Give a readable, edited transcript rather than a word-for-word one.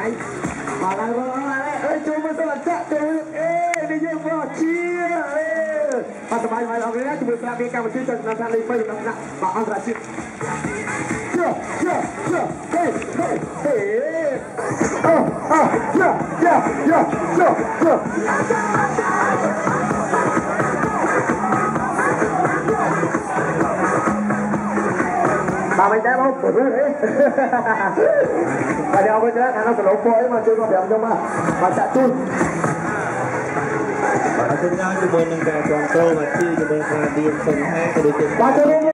máy mà lại ơi chú mới sao là chắc chú đi chơi vào chia mà tụi mày làm cái này chúng mình làm cái cam chia cho nó sang đây bây giờ nó mà ăn ra chia bà mình trái bóng tụi đấy và đeo bên đó thằng nó phải lỗ phổi mà chưa có đẹp đâu mà chạy chui chúng ta chúng mình đang toàn tô và chi cho mình là điên phần hai của đội tuyển